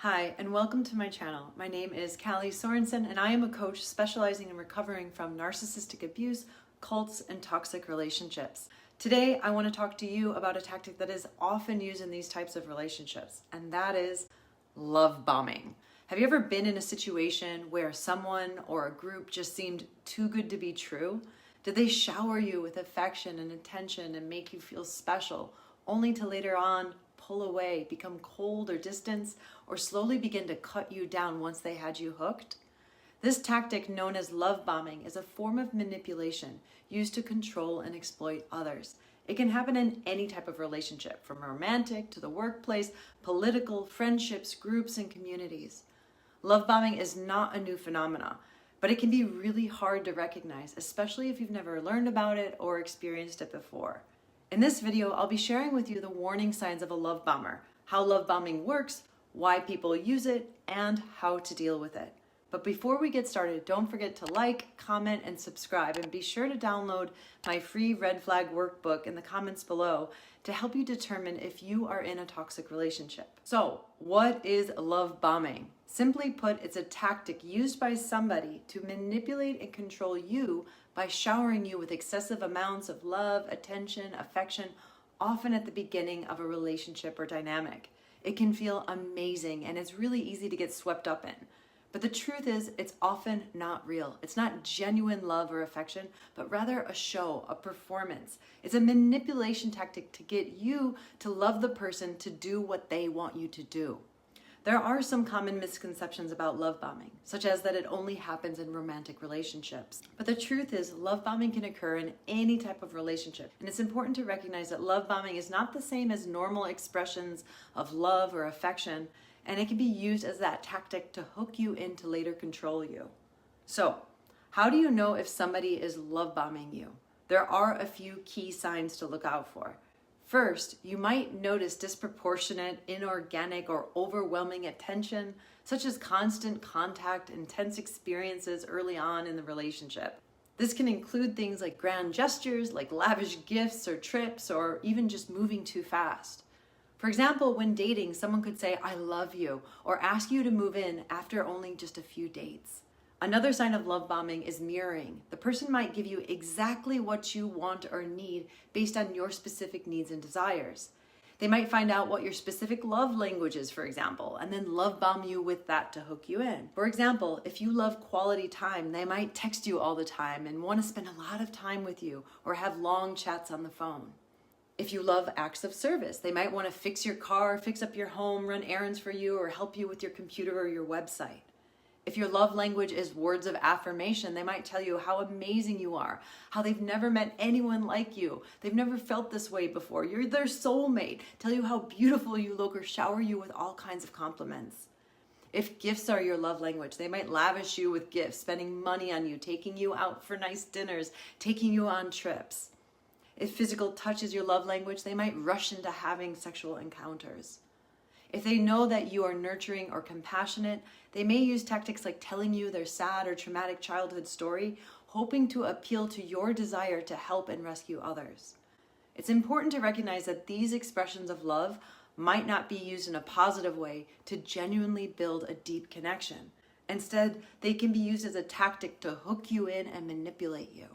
Hi, and welcome to my channel. My name is Callie Sorensen, and I am a coach specializing in recovering from narcissistic abuse, cults, and toxic relationships. Today, I want to talk to you about a tactic that is often used in these types of relationships, and that is love bombing. Have you ever been in a situation where someone or a group just seemed too good to be true? Did they shower you with affection and attention and make you feel special, only to later on pull away, become cold or distant, or slowly begin to cut you down once they had you hooked? This tactic, known as love bombing, is a form of manipulation used to control and exploit others. It can happen in any type of relationship, from romantic to the workplace, political, friendships, groups, and communities. Love bombing is not a new phenomenon, but it can be really hard to recognize, especially if you've never learned about it or experienced it before. In this video, I'll be sharing with you the warning signs of a love bomber, how love bombing works, why people use it, and how to deal with it. But before we get started, don't forget to like, comment, and subscribe, and be sure to download my free red flag workbook in the comments below to help you determine if you are in a toxic relationship. So, what is love bombing? Simply put, it's a tactic used by somebody to manipulate and control you by showering you with excessive amounts of love, attention, affection, often at the beginning of a relationship or dynamic. It can feel amazing, and it's really easy to get swept up in. But the truth is, it's often not real. It's not genuine love or affection, but rather a show, a performance. It's a manipulation tactic to get you to love the person to do what they want you to do. There are some common misconceptions about love bombing, such as that it only happens in romantic relationships. But the truth is, love bombing can occur in any type of relationship. And it's important to recognize that love bombing is not the same as normal expressions of love or affection, and it can be used as that tactic to hook you in to later control you. So, how do you know if somebody is love bombing you? There are a few key signs to look out for. First, you might notice disproportionate, inorganic, or overwhelming attention, such as constant contact, intense experiences early on in the relationship. This can include things like grand gestures, like lavish gifts or trips, or even just moving too fast. For example, when dating, someone could say, "I love you," or ask you to move in after only just a few dates. Another sign of love bombing is mirroring. The person might give you exactly what you want or need based on your specific needs and desires. They might find out what your specific love language is, for example, and then love bomb you with that to hook you in. For example, if you love quality time, they might text you all the time and want to spend a lot of time with you or have long chats on the phone. If you love acts of service, they might want to fix your car, fix up your home, run errands for you, or help you with your computer or your website. If your love language is words of affirmation, they might tell you how amazing you are, how they've never met anyone like you, they've never felt this way before, you're their soulmate, tell you how beautiful you look, or shower you with all kinds of compliments. If gifts are your love language, they might lavish you with gifts, spending money on you, taking you out for nice dinners, taking you on trips. If physical touch is your love language, they might rush into having sexual encounters. If they know that you are nurturing or compassionate, they may use tactics like telling you their sad or traumatic childhood story, hoping to appeal to your desire to help and rescue others. It's important to recognize that these expressions of love might not be used in a positive way to genuinely build a deep connection. Instead, they can be used as a tactic to hook you in and manipulate you.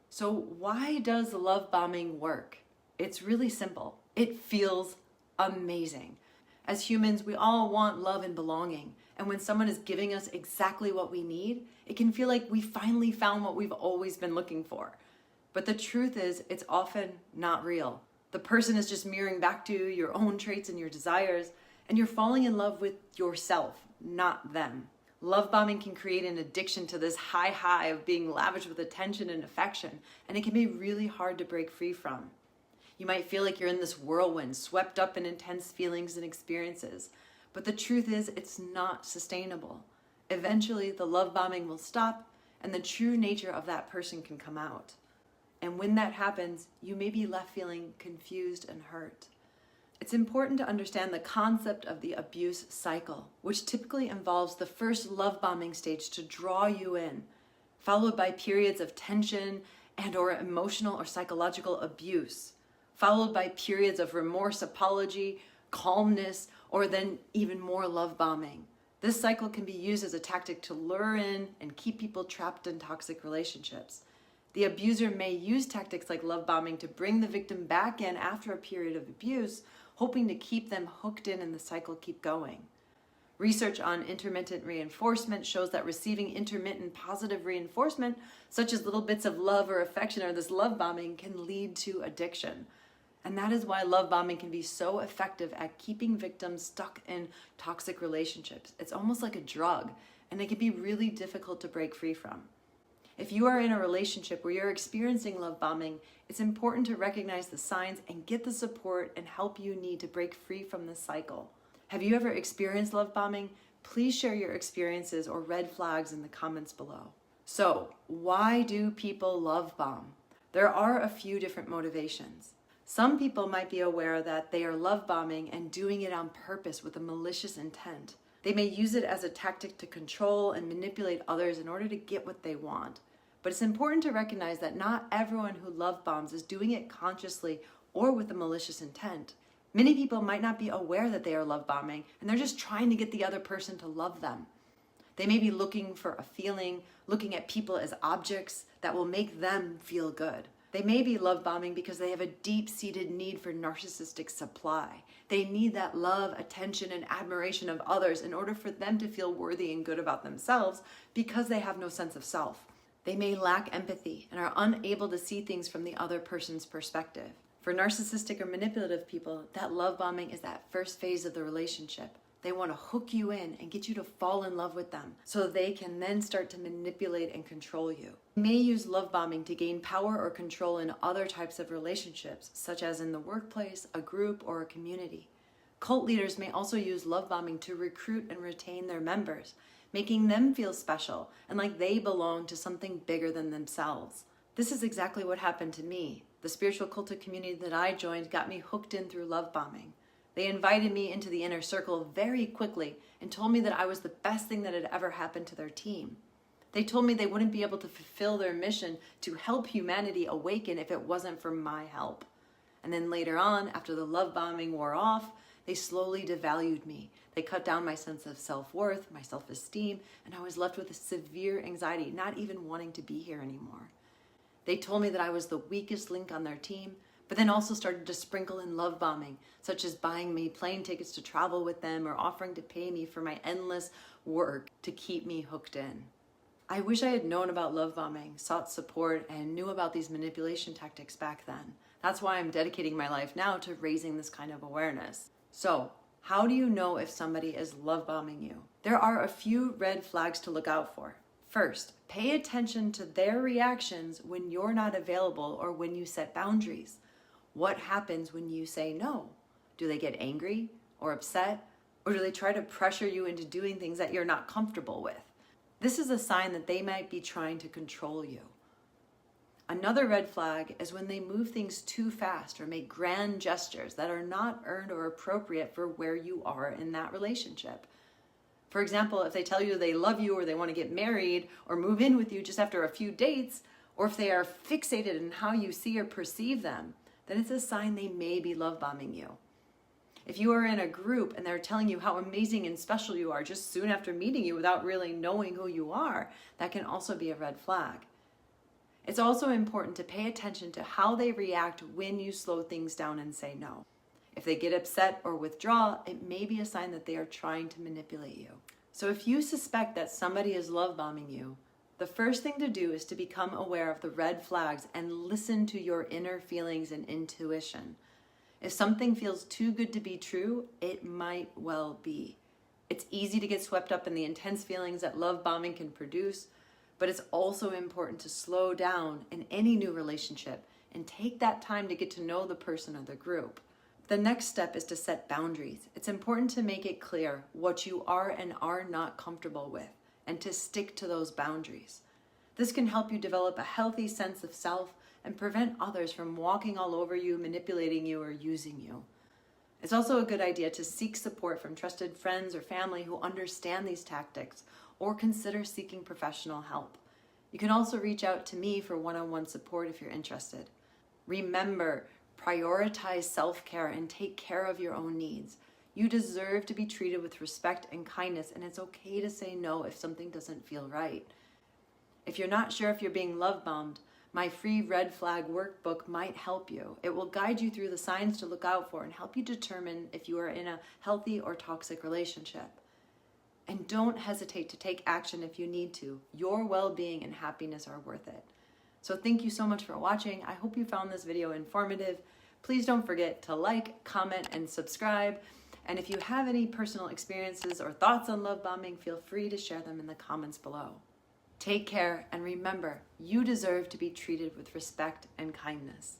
So why does love bombing work? It's really simple. It feels amazing. As humans, we all want love and belonging. And when someone is giving us exactly what we need, it can feel like we finally found what we've always been looking for. But the truth is, it's often not real. The person is just mirroring back to you your own traits and your desires, and you're falling in love with yourself, not them. Love bombing can create an addiction to this high of being lavish with attention and affection, and it can be really hard to break free from. You might feel like you're in this whirlwind, swept up in intense feelings and experiences. But the truth is, it's not sustainable. Eventually, the love bombing will stop, and the true nature of that person can come out. And when that happens, you may be left feeling confused and hurt. It's important to understand the concept of the abuse cycle, which typically involves the first love bombing stage to draw you in, followed by periods of tension and/or emotional or psychological abuse, followed by periods of remorse, apology, calmness, or then even more love bombing. This cycle can be used as a tactic to lure in and keep people trapped in toxic relationships. The abuser may use tactics like love bombing to bring the victim back in after a period of abuse, hoping to keep them hooked in and the cycle keep going. Research on intermittent reinforcement shows that receiving intermittent positive reinforcement, such as little bits of love or affection or this love bombing, can lead to addiction. And that is why love bombing can be so effective at keeping victims stuck in toxic relationships. It's almost like a drug, and it can be really difficult to break free from. If you are in a relationship where you're experiencing love bombing, it's important to recognize the signs and get the support and help you need to break free from this cycle. Have you ever experienced love bombing? Please share your experiences or red flags in the comments below. So, why do people love bomb? There are a few different motivations. Some people might be aware that they are love bombing and doing it on purpose with a malicious intent. They may use it as a tactic to control and manipulate others in order to get what they want. But it's important to recognize that not everyone who love bombs is doing it consciously or with a malicious intent. Many people might not be aware that they are love bombing, and they're just trying to get the other person to love them. They may be looking for a feeling, looking at people as objects that will make them feel good. They may be love bombing because they have a deep-seated need for narcissistic supply. They need that love, attention, and admiration of others in order for them to feel worthy and good about themselves because they have no sense of self. They may lack empathy and are unable to see things from the other person's perspective. For narcissistic or manipulative people, that love bombing is that first phase of the relationship. They want to hook you in and get you to fall in love with them so they can then start to manipulate and control you. They may use love bombing to gain power or control in other types of relationships, such as in the workplace, a group, or a community. Cult leaders may also use love bombing to recruit and retain their members, making them feel special and like they belong to something bigger than themselves. This is exactly what happened to me. The spiritual cultic community that I joined got me hooked in through love bombing. They invited me into the inner circle very quickly and told me that I was the best thing that had ever happened to their team. They told me they wouldn't be able to fulfill their mission to help humanity awaken if it wasn't for my help. And then later on, after the love bombing wore off, they slowly devalued me. They cut down my sense of self-worth, my self-esteem, and I was left with a severe anxiety, not even wanting to be here anymore. They told me that I was the weakest link on their team, but then also started to sprinkle in love bombing, such as buying me plane tickets to travel with them or offering to pay me for my endless work to keep me hooked in. I wish I had known about love bombing, sought support, and knew about these manipulation tactics back then. That's why I'm dedicating my life now to raising this kind of awareness. So, how do you know if somebody is love bombing you? There are a few red flags to look out for. First, pay attention to their reactions when you're not available or when you set boundaries. What happens when you say no? Do they get angry or upset? Or do they try to pressure you into doing things that you're not comfortable with? This is a sign that they might be trying to control you. Another red flag is when they move things too fast or make grand gestures that are not earned or appropriate for where you are in that relationship. For example, if they tell you they love you or they want to get married or move in with you just after a few dates, or if they are fixated in how you see or perceive them, then it's a sign they may be love bombing you. If you are in a group and they're telling you how amazing and special you are just soon after meeting you without really knowing who you are, that can also be a red flag. It's also important to pay attention to how they react when you slow things down and say no. If they get upset or withdraw, it may be a sign that they are trying to manipulate you. So if you suspect that somebody is love bombing you, the first thing to do is to become aware of the red flags and listen to your inner feelings and intuition. If something feels too good to be true, it might well be. It's easy to get swept up in the intense feelings that love bombing can produce, but it's also important to slow down in any new relationship and take that time to get to know the person or the group. The next step is to set boundaries. It's important to make it clear what you are and are not comfortable with and to stick to those boundaries. This can help you develop a healthy sense of self and prevent others from walking all over you, manipulating you, or using you. It's also a good idea to seek support from trusted friends or family who understand these tactics, or consider seeking professional help. You can also reach out to me for one-on-one support if you're interested. Remember, prioritize self-care and take care of your own needs. You deserve to be treated with respect and kindness, and it's okay to say no if something doesn't feel right. If you're not sure if you're being love bombed, my free red flag workbook might help you. It will guide you through the signs to look out for and help you determine if you are in a healthy or toxic relationship. And don't hesitate to take action if you need to. Your well-being and happiness are worth it. So thank you so much for watching. I hope you found this video informative. Please don't forget to like, comment, and subscribe. And if you have any personal experiences or thoughts on love bombing, feel free to share them in the comments below. Take care, and remember, you deserve to be treated with respect and kindness.